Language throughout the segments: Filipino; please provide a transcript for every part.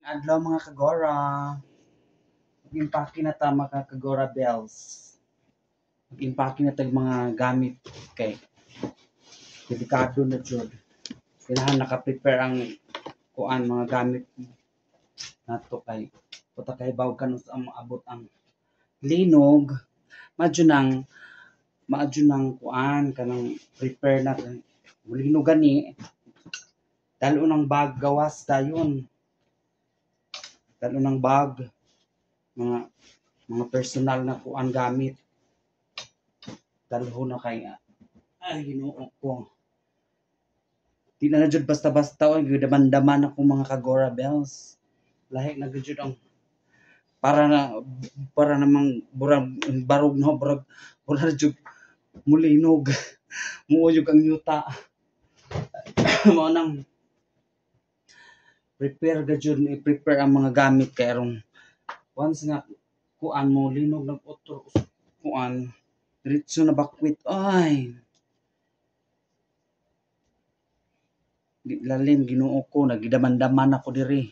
Adlaw mga kagora, mag-impake na ta mga kagora bells. Mag-impake na tag mga gamit kay delikado na jud. Kailangan naka-prepare ang kuan mga gamit nato kay puta kay baw kanus ang maabot ang linog. Madyo nang kuan kanang prepare na linog gani. Dalo ng bag gawas dayon. Dalo ng bag mga personal na kuan gamit. Dalho na kay ay Ginoo ko. Di na jud basta-basta o daman-daman ako mga kagora bells. Lahi na jud ang para namang burag barog no burag jud mulinog. Muuyog ang yuta. Mo nang prepare ang mga gamit kay aron once nga kuan mo linog nag-utro kuan diretso na bakwit ay lalim Ginoo ko nagidaman-daman ako diri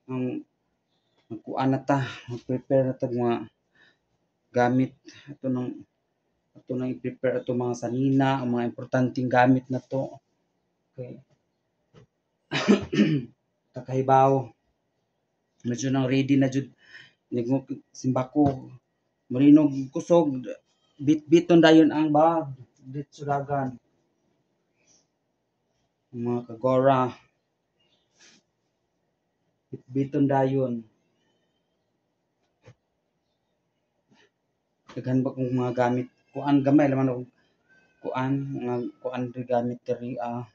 ang kuan na ta prepare na ta mga gamit ato nang i-prepare ato mga sanina ang mga importanteng gamit na to okay takahibaw medyo nang ready na jud simbako marinog kusog bit-biton dayon ang bag dito dagan mga kagora bit-biton dayon daghan ba kong mga gamit kuan gamay laman og kuan mga kuan ri gamit diri ang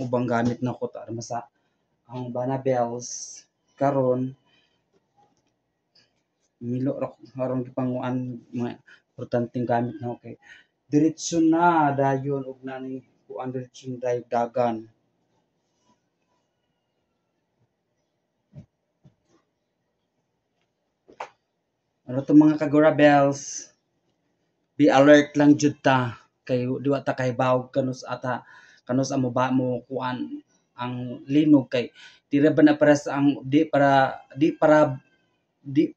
ubang gamit na ko ta masa ang Banabels karon milo ra karon gipanguan mga importanteng gamit na okay diretso na dayon og nani kuan diretso na dagan ano to mga kagora bells be alert lang jud ta kay diwa ta kahibaw kanus amo ba mo kuan ang linog kay dira ba na para sa ang di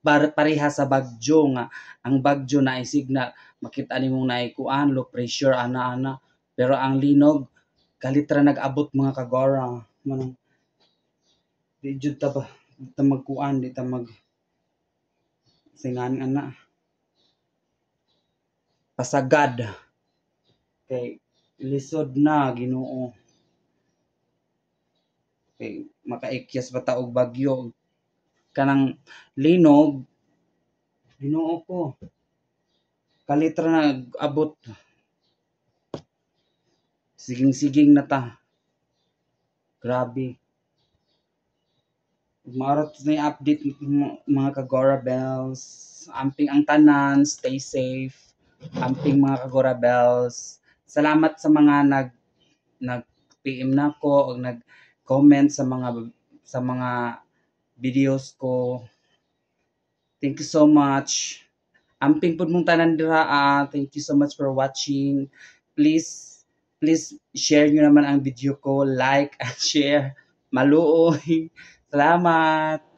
para pareha sa bagyo nga ang bagyo na signal makita nimong naay kuan low pressure ana pero ang linog kalitra nag-abot mga kagora manang di jud ta ba di ta magkuan di ta mag singan ana pasagad kay lisod na Ginoo kay makaikyas pa ta og bagyo kanang linog Ginoo ko kalitra na abot siging na ta grabe marot na update mga kagora bells amping ang tanan stay safe amping mga kagora bells salamat sa mga nag PM nako o nag-comment sa mga videos ko thank you so much amping pud mong tanan dira thank you so much for watching please share nyo naman ang video ko like and share maluoy salamat